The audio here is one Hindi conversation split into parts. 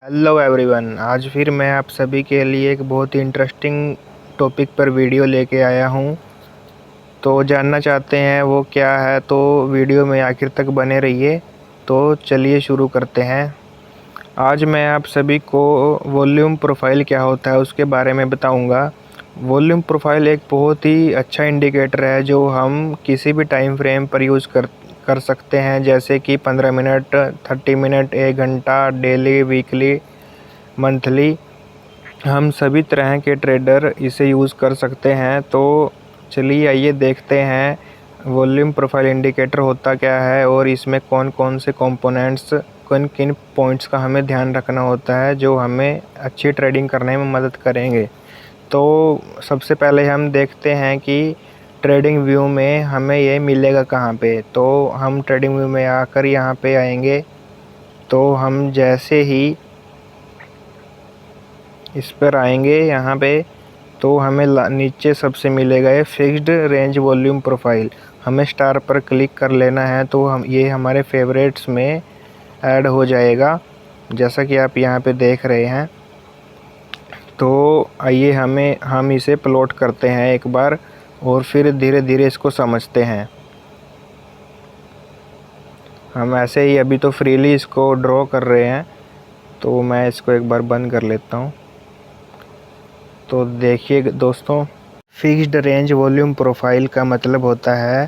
हेलो एवरीवन, आज फिर मैं आप सभी के लिए एक बहुत ही इंटरेस्टिंग टॉपिक पर वीडियो लेके आया हूँ। तो जानना चाहते हैं वो क्या है, तो वीडियो में आखिर तक बने रहिए। तो चलिए शुरू करते हैं। आज मैं आप सभी को वॉल्यूम प्रोफाइल क्या होता है उसके बारे में बताऊँगा। वॉल्यूम प्रोफाइल एक बहुत ही अच्छा इंडिकेटर है जो हम किसी भी टाइम फ्रेम पर यूज़ कर सकते हैं, जैसे कि 15 मिनट, 30 मिनट, 1 घंटा, डेली, वीकली, मंथली। हम सभी तरह के ट्रेडर इसे यूज़ कर सकते हैं। तो चलिए आइए देखते हैं वॉल्यूम प्रोफाइल इंडिकेटर होता क्या है और इसमें कौन कौन से कंपोनेंट्स, किन किन पॉइंट्स का हमें ध्यान रखना होता है जो हमें अच्छी ट्रेडिंग करने में मदद करेंगे। तो सबसे पहले हम देखते हैं कि ट्रेडिंग व्यू में हमें ये मिलेगा कहाँ पे। तो हम ट्रेडिंग व्यू में आकर यहाँ पे आएंगे। तो हम जैसे ही इस पर आएंगे यहाँ पे, तो हमें नीचे सबसे मिलेगा ये फिक्स्ड रेंज वॉल्यूम प्रोफाइल। हमें स्टार पर क्लिक कर लेना है तो हम ये हमारे फेवरेट्स में ऐड हो जाएगा, जैसा कि आप यहाँ पे देख रहे हैं। तो आइए हम इसे प्लॉट करते हैं एक बार और फिर धीरे धीरे इसको समझते हैं। हम ऐसे ही अभी तो फ्रीली इसको ड्रॉ कर रहे हैं, तो मैं इसको एक बार बंद कर लेता हूँ। तो देखिए दोस्तों, फिक्स्ड रेंज वॉल्यूम प्रोफाइल का मतलब होता है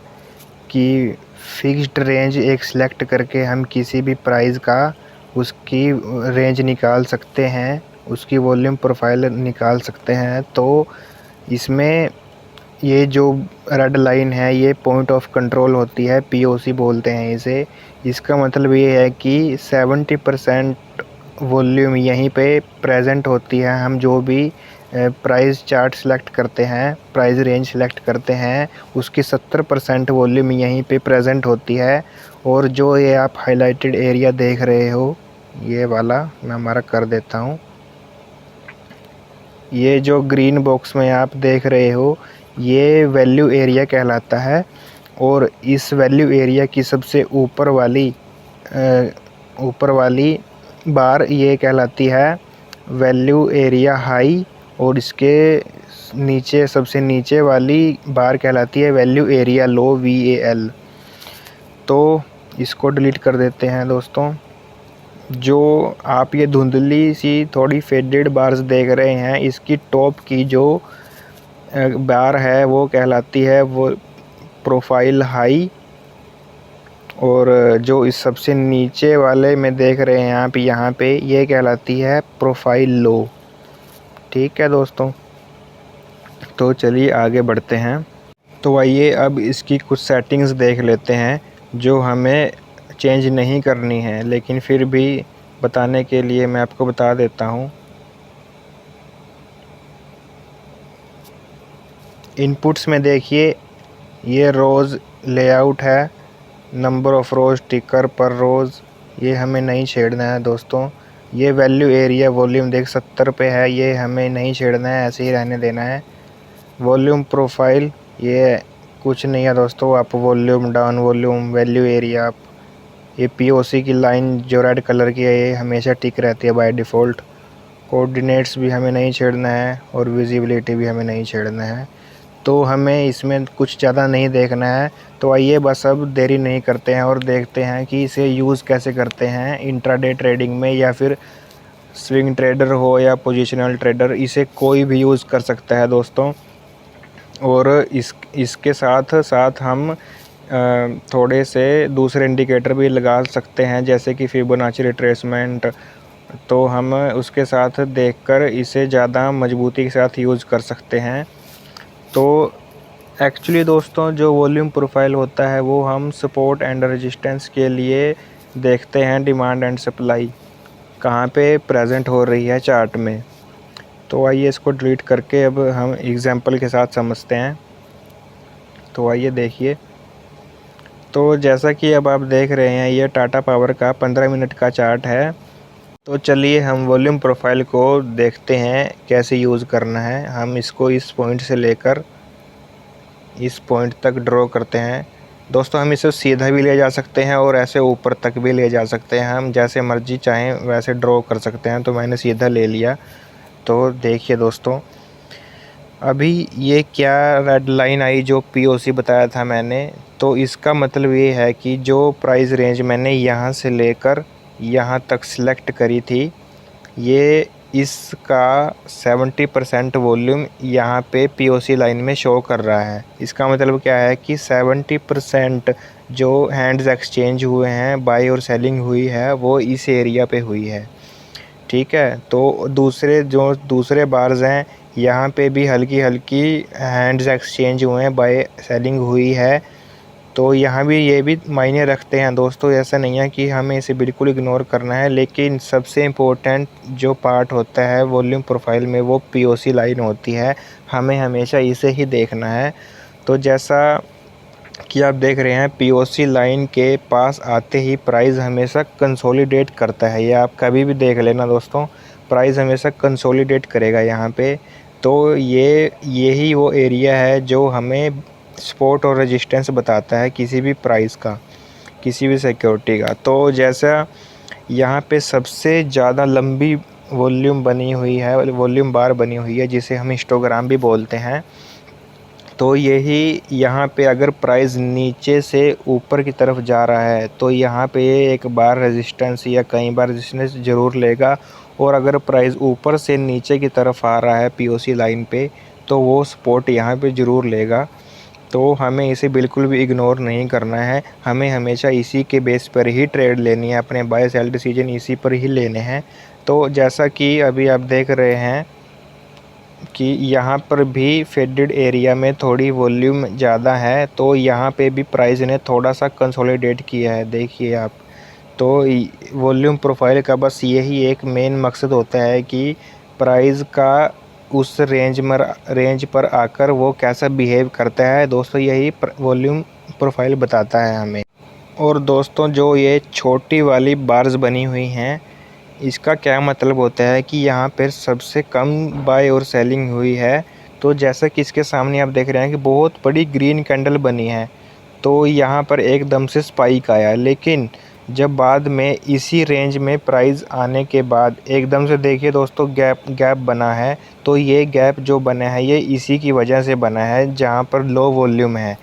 कि फिक्स्ड रेंज एक सिलेक्ट करके हम किसी भी प्राइस का उसकी रेंज निकाल सकते हैं, उसकी वॉल्यूम प्रोफाइल निकाल सकते हैं। तो इसमें ये जो रेड लाइन है ये पॉइंट ऑफ कंट्रोल होती है, पीओसी बोलते हैं इसे। इसका मतलब ये है कि 70% वॉल्यूम यहीं पे प्रेजेंट होती है। हम जो भी प्राइस चार्ट सेलेक्ट करते हैं, प्राइस रेंज सेलेक्ट करते हैं, उसकी 70% वॉल्यूम यहीं पे प्रेजेंट होती है। और जो ये आप हाईलाइटेड एरिया देख रहे हो, ये वाला मैं हमारा कर देता हूँ। ये जो ग्रीन बॉक्स में आप देख रहे हो ये वैल्यू एरिया कहलाता है। और इस वैल्यू एरिया की सबसे ऊपर वाली बार ये कहलाती है वैल्यू एरिया हाई, और इसके नीचे सबसे नीचे वाली बार कहलाती है वैल्यू एरिया लो, VAL। तो इसको डिलीट कर देते हैं दोस्तों। जो आप ये धुंधली सी थोड़ी फेडेड बार्स देख रहे हैं, इसकी टॉप की जो बार है वो कहलाती है वो प्रोफाइल हाई, और जो इस सबसे नीचे वाले में देख रहे हैं आप यहाँ पे, ये कहलाती है प्रोफाइल लो। ठीक है दोस्तों, तो चलिए आगे बढ़ते हैं। तो आइए अब इसकी कुछ सेटिंग्स देख लेते हैं जो हमें चेंज नहीं करनी है, लेकिन फिर भी बताने के लिए मैं आपको बता देता हूँ। इनपुट्स में देखिए ये रोज़ लेआउट है, नंबर ऑफ़ रोज़, टिकर पर रोज़, ये हमें नहीं छेड़ना है दोस्तों। ये वैल्यू एरिया वॉल्यूम देख 70 पे है, ये हमें नहीं छेड़ना है, ऐसे ही रहने देना है। वॉल्यूम प्रोफाइल ये कुछ नहीं है दोस्तों, आप volume down, volume, value area, आप ये पीओसी की लाइन जो रेड कलर की है ये हमेशा टिक रहती है बाय डिफ़ॉल्ट। कोऑर्डिनेट्स भी हमें नहीं छेड़ना है और विजिबिलिटी भी हमें नहीं छेड़ना है। तो हमें इसमें कुछ ज़्यादा नहीं देखना है। तो आइए बस अब देरी नहीं करते हैं और देखते हैं कि इसे यूज़ कैसे करते हैं इंट्राडे ट्रेडिंग में, या फिर स्विंग ट्रेडर हो या पोजिशनल ट्रेडर, इसे कोई भी यूज़ कर सकता है दोस्तों। और इसके साथ साथ हम थोड़े से दूसरे इंडिकेटर भी लगा सकते हैं, जैसे कि फिबोनाची रिट्रेसमेंट। तो हम उसके साथ देखकर इसे ज़्यादा मजबूती के साथ यूज़ कर सकते हैं। तो एक्चुअली दोस्तों जो वॉल्यूम प्रोफाइल होता है वो हम सपोर्ट एंड रेजिस्टेंस के लिए देखते हैं, डिमांड एंड सप्लाई कहाँ पे प्रेजेंट हो रही है चार्ट में। तो आइए इसको डिलीट करके अब हम एग्जांपल के साथ समझते हैं। तो आइए देखिए, तो जैसा कि अब आप देख रहे हैं ये टाटा पावर का 15 मिनट का चार्ट है। तो चलिए हम वॉल्यूम प्रोफाइल को देखते हैं कैसे यूज़ करना है। हम इसको इस पॉइंट से लेकर इस पॉइंट तक ड्रॉ करते हैं। दोस्तों हम इसे सीधा भी ले जा सकते हैं और ऐसे ऊपर तक भी ले जा सकते हैं, हम जैसे मर्जी चाहें वैसे ड्रॉ कर सकते हैं। तो मैंने सीधा ले लिया। तो देखिए दोस्तों, अभी ये क्या रेड लाइन आई जो पीओसी बताया था मैंने, तो इसका मतलब ये है कि जो प्राइस रेंज मैंने यहाँ से लेकर यहाँ तक सिलेक्ट करी थी, ये इसका 70% वॉल्यूम यहाँ पे पीओसी लाइन में शो कर रहा है। इसका मतलब क्या है कि 70% जो हैंड्स एक्सचेंज हुए हैं, बाई और सेलिंग हुई है, वो इस एरिया पे हुई है। ठीक है, तो दूसरे बार्स हैं, यहाँ पे भी हल्की हल्की हैंड्स एक्सचेंज हुए हैं, बाय सेलिंग हुई है। तो यहाँ भी ये भी मायने रखते हैं दोस्तों। ऐसा नहीं है कि हमें इसे बिल्कुल इग्नोर करना है, लेकिन सबसे इम्पोर्टेंट जो पार्ट होता है वॉल्यूम प्रोफाइल में, वो पीओसी लाइन होती है। हमें हमेशा इसे ही देखना है। तो जैसा कि आप देख रहे हैं, पीओसी लाइन के पास आते ही प्राइस हमेशा कंसोलिडेट करता है। ये आप कभी भी देख लेना दोस्तों, प्राइस हमेशा कंसोलिडेट करेगा यहाँ पे। तो यही वो एरिया है जो हमें सपोर्ट और रेजिस्टेंस बताता है किसी भी प्राइस का, किसी भी सिक्योरिटी का। तो जैसा यहाँ पे सबसे ज़्यादा लंबी वॉल्यूम बनी हुई है, वॉल्यूम बार बनी हुई है, जिसे हम हिस्टोग्राम भी बोलते हैं। तो यही यहाँ पे अगर प्राइस नीचे से ऊपर की तरफ जा रहा है, तो यहाँ पे एक बार रेजिस्टेंस या कई बार रेजिस्टेंस ज़रूर लेगा। और अगर प्राइस ऊपर से नीचे की तरफ आ रहा है पीओसी लाइन पे, तो वो सपोर्ट यहाँ पे ज़रूर लेगा। तो हमें इसे बिल्कुल भी इग्नोर नहीं करना है, हमें हमेशा इसी के बेस पर ही ट्रेड लेनी है, अपने बाय सेल डिसीजन इसी पर ही लेने हैं। तो जैसा कि अभी आप देख रहे हैं कि यहाँ पर भी फेडेड एरिया में थोड़ी वॉल्यूम ज़्यादा है, तो यहाँ पे भी प्राइस ने थोड़ा सा कंसोलिडेट किया है, देखिए आप। तो वॉल्यूम प्रोफाइल का बस यही एक मेन मकसद होता है कि प्राइस का उस रेंज पर आकर वो कैसा बिहेव करता है दोस्तों, यही वॉल्यूम प्रोफाइल बताता है हमें। और दोस्तों, जो ये छोटी वाली बार्स बनी हुई हैं, इसका क्या मतलब होता है कि यहाँ पर सबसे कम बाय और सेलिंग हुई है। तो जैसा कि इसके सामने आप देख रहे हैं कि बहुत बड़ी ग्रीन कैंडल बनी है, तो यहाँ पर एकदम से स्पाइक आया। लेकिन जब बाद में इसी रेंज में प्राइस आने के बाद एकदम से देखिए दोस्तों, गैप बना है। तो ये गैप जो बना है, ये इसी की वजह से बना है जहाँ पर लो वॉल्यूम है।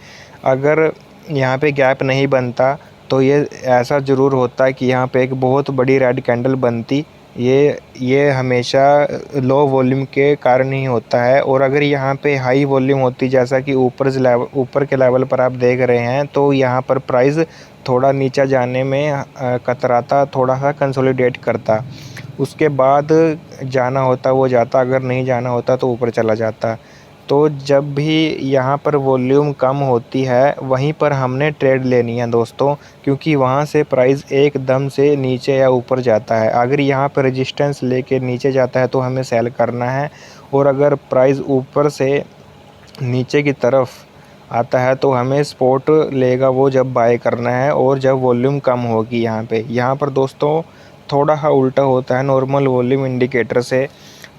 अगर यहाँ पे गैप नहीं बनता तो ये ऐसा ज़रूर होता है कि यहाँ पे एक बहुत बड़ी रेड कैंडल बनती। ये हमेशा लो वॉल्यूम के कारण ही होता है। और अगर यहाँ पे हाई वॉल्यूम होती, जैसा कि ऊपर के लेवल पर आप देख रहे हैं, तो यहाँ पर प्राइस थोड़ा नीचा जाने में कतराता, थोड़ा सा कंसोलिडेट करता। उसके बाद जाना होता वो जाता, अगर नहीं जाना होता तो ऊपर चला जाता। तो जब भी यहाँ पर वॉल्यूम कम होती है, वहीं पर हमने ट्रेड लेनी है दोस्तों, क्योंकि वहाँ से प्राइस एकदम से नीचे या ऊपर जाता है। अगर यहाँ पर रेजिस्टेंस लेके नीचे जाता है तो हमें सेल करना है, और अगर प्राइस ऊपर से नीचे की तरफ आता है तो हमें सपोर्ट लेगा वो जब बाय करना है, और जब वॉल्यूम कम होगी। यहाँ पर दोस्तों थोड़ा सा उल्टा होता है नॉर्मल वॉल्यूम इंडिकेटर से।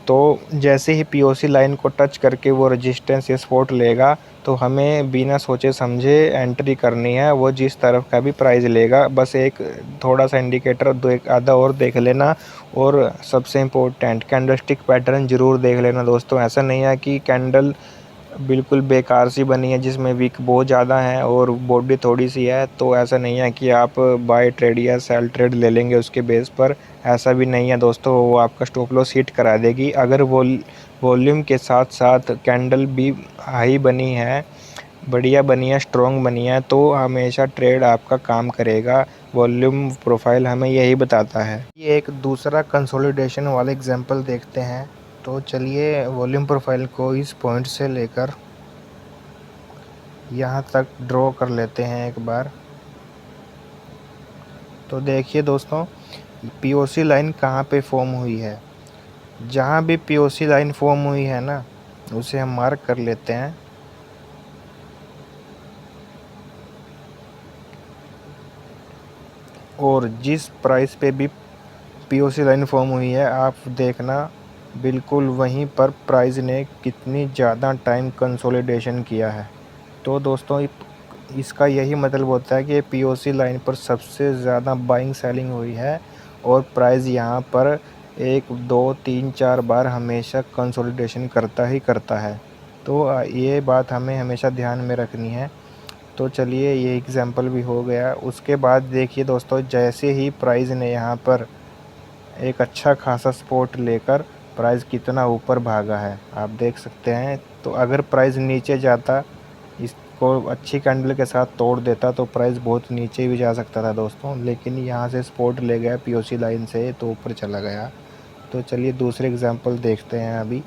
तो जैसे ही पीओसी लाइन को टच करके वो रेजिस्टेंस या सपोर्ट लेगा, तो हमें बिना सोचे समझे एंट्री करनी है। वो जिस तरफ का भी प्राइस लेगा, बस एक थोड़ा सा इंडिकेटर दो एक आधा और देख लेना। और सबसे इम्पोर्टेंट, कैंडलस्टिक पैटर्न ज़रूर देख लेना दोस्तों। ऐसा नहीं है कि कैंडल बिल्कुल बेकार सी बनी है जिसमें विक बहुत ज़्यादा है और बॉडी थोड़ी सी है, तो ऐसा नहीं है कि आप बाय ट्रेड या सेल ट्रेड ले लेंगे उसके बेस पर। ऐसा भी नहीं है दोस्तों, वो आपका स्टॉप लॉस हिट करा देगी। अगर वॉल्यूम के साथ साथ कैंडल भी हाई बनी है, बढ़िया बनी है, स्ट्रॉन्ग बनी है, तो हमेशा ट्रेड आपका काम करेगा। वॉल्यूम प्रोफाइल हमें यही बताता है। ये एक दूसरा कंसोलिडेशन वाला एग्जांपल देखते हैं। तो चलिए वॉल्यूम प्रोफाइल को इस पॉइंट से लेकर यहाँ तक ड्रॉ कर लेते हैं एक बार। तो देखिए दोस्तों, पीओसी लाइन कहाँ पे फॉर्म हुई है। जहाँ भी पीओसी लाइन फॉर्म हुई है ना, उसे हम मार्क कर लेते हैं। और जिस प्राइस पे भी पीओसी लाइन फॉर्म हुई है, आप देखना बिल्कुल वहीं पर प्राइस ने कितनी ज़्यादा टाइम कंसोलिडेशन किया है। तो दोस्तों इसका यही मतलब होता है कि पीओसी लाइन पर सबसे ज़्यादा बाइंग सेलिंग हुई है और प्राइस यहाँ पर 1 2 3 4 बार हमेशा कंसोलिडेशन करता ही करता है। तो ये बात हमें हमेशा ध्यान में रखनी है। तो चलिए ये एग्ज़ाम्पल भी हो गया। उसके बाद देखिए दोस्तों, जैसे ही प्राइस ने यहाँ पर एक अच्छा खासा सपोर्ट लेकर प्राइस कितना ऊपर भागा है आप देख सकते हैं। तो अगर प्राइस नीचे जाता, इसको अच्छी कैंडल के साथ तोड़ देता, तो प्राइस बहुत नीचे भी जा सकता था दोस्तों, लेकिन यहाँ से सपोर्ट ले गया पीओसी लाइन से तो ऊपर चला गया। तो चलिए दूसरे एग्जांपल देखते हैं। अभी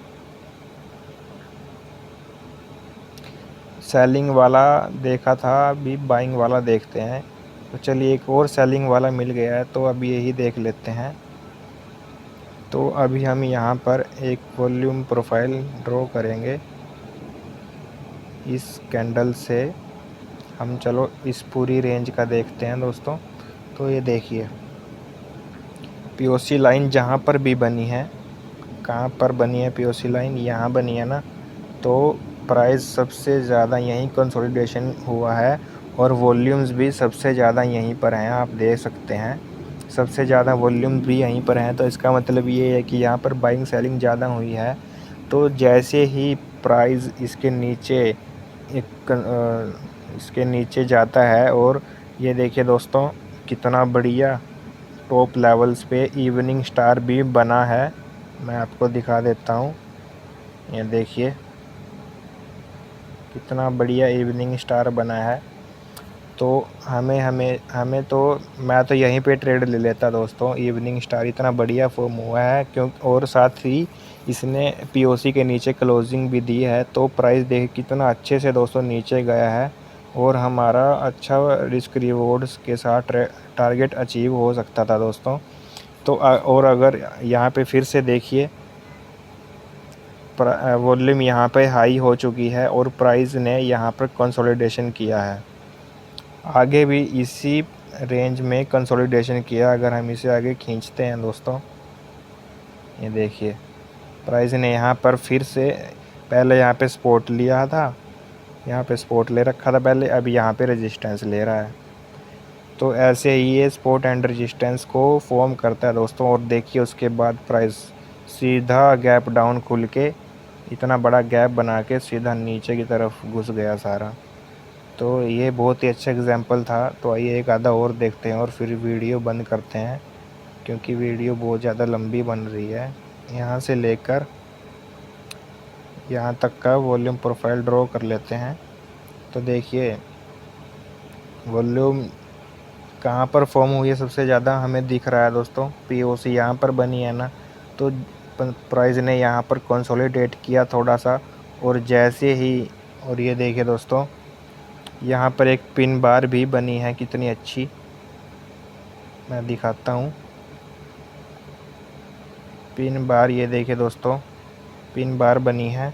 सेलिंग वाला देखा था, अभी बाइंग वाला देखते हैं। तो चलिए एक और सेलिंग वाला मिल गया है, तो अभी यही देख लेते हैं। तो अभी हम यहाँ पर एक वॉल्यूम प्रोफाइल ड्रॉ करेंगे इस कैंडल से। हम चलो इस पूरी रेंज का देखते हैं दोस्तों। तो ये देखिए पीओसी लाइन जहाँ पर भी बनी है, कहाँ पर बनी है पीओसी लाइन, यहाँ बनी है ना, तो प्राइस सबसे ज़्यादा यहीं कंसोलिडेशन हुआ है और वॉल्यूम्स भी सबसे ज़्यादा यहीं पर हैं। आप देख सकते हैं सबसे ज़्यादा वॉल्यूम भी यहीं पर हैं। तो इसका मतलब ये है कि यहाँ पर बाइंग सेलिंग ज़्यादा हुई है। तो जैसे ही प्राइस इसके नीचे जाता है, और ये देखिए दोस्तों कितना बढ़िया टॉप लेवल्स पे इवनिंग स्टार भी बना है। मैं आपको दिखा देता हूँ, ये देखिए कितना बढ़िया इवनिंग स्टार बना है। तो हमें तो मैं तो यहीं पे ट्रेड ले लेता दोस्तों। इवनिंग स्टार इतना बढ़िया फॉर्म हुआ है और साथ ही इसने पीओसी के नीचे क्लोजिंग भी दी है। तो प्राइस देख कितना अच्छे से दोस्तों नीचे गया है और हमारा अच्छा रिस्क रिवॉर्ड्स के साथ टारगेट अचीव हो सकता था दोस्तों। तो और अगर यहाँ पे फिर से देखिए वॉल्यूम यहाँ पे हाई हो चुकी है और प्राइस ने यहाँ पर कंसोलिडेशन किया है। आगे भी इसी रेंज में कंसोलिडेशन किया। अगर हम इसे आगे खींचते हैं दोस्तों, ये देखिए प्राइस ने यहाँ पर फिर से पहले यहाँ पे सपोर्ट लिया था, यहाँ पे सपोर्ट ले रखा था पहले, अभी यहाँ पे रेजिस्टेंस ले रहा है। तो ऐसे ही ये सपोर्ट एंड रेजिस्टेंस को फॉर्म करता है दोस्तों। और देखिए उसके बाद प्राइस सीधा गैप डाउन खुल के इतना बड़ा गैप बना के सीधा नीचे की तरफ घुस गया सारा। तो ये बहुत ही अच्छा एग्जांपल था। तो आइए एक आधा और देखते हैं और फिर वीडियो बंद करते हैं, क्योंकि वीडियो बहुत ज़्यादा लंबी बन रही है। यहाँ से लेकर यहाँ तक का वॉल्यूम प्रोफाइल ड्रॉ कर लेते हैं। तो देखिए वॉल्यूम कहाँ पर फॉर्म हुई है सबसे ज़्यादा हमें दिख रहा है दोस्तों, पीओसी यहाँ पर बनी है ना। तो प्राइस ने यहाँ पर कंसोलिडेट किया थोड़ा सा, और जैसे ही, और ये देखिए दोस्तों यहाँ पर एक पिन बार भी बनी है कितनी अच्छी, मैं दिखाता हूँ पिन बार। ये देखिए दोस्तों पिन बार बनी है।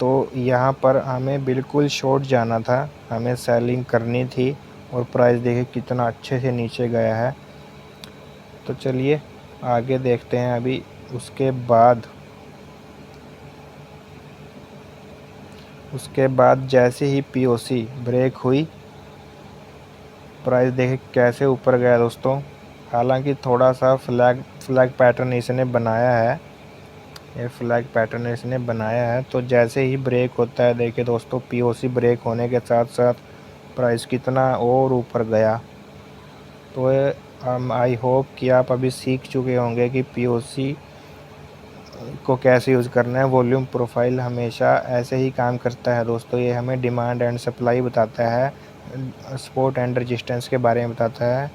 तो यहाँ पर हमें बिल्कुल शॉर्ट जाना था, हमें सेलिंग करनी थी, और प्राइस देखिए कितना अच्छे से नीचे गया है। तो चलिए आगे देखते हैं। अभी उसके बाद जैसे ही पीओसी ब्रेक हुई, प्राइस देखिए कैसे ऊपर गया दोस्तों। हालांकि थोड़ा सा फ्लैग पैटर्न इसने बनाया है, ये फ्लैग पैटर्न इसने बनाया है। तो जैसे ही ब्रेक होता है देखिए दोस्तों, पीओसी ब्रेक होने के साथ साथ प्राइस कितना और ऊपर गया। तो आई होप कि आप अभी सीख चुके होंगे कि पीओसी को कैसे यूज़ करना है। वॉल्यूम प्रोफाइल हमेशा ऐसे ही काम करता है दोस्तों। ये हमें डिमांड एंड सप्लाई बताता है, सपोर्ट एंड रेजिस्टेंस के बारे में बताता है।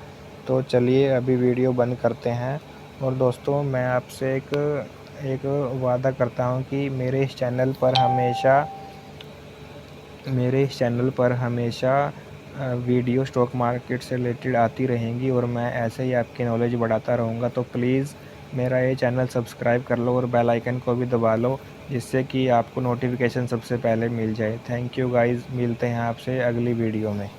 तो चलिए अभी वीडियो बंद करते हैं। और दोस्तों मैं आपसे एक वादा करता हूँ कि मेरे इस चैनल पर हमेशा वीडियो स्टॉक मार्केट से रिलेटेड आती रहेंगी, और मैं ऐसे ही आपकी नॉलेज बढ़ाता रहूँगा। तो प्लीज़ मेरा ये चैनल सब्सक्राइब कर लो और बेल आइकन को भी दबा लो, जिससे कि आपको नोटिफिकेशन सबसे पहले मिल जाए। थैंक यू गाइज़, मिलते हैं आपसे अगली वीडियो में।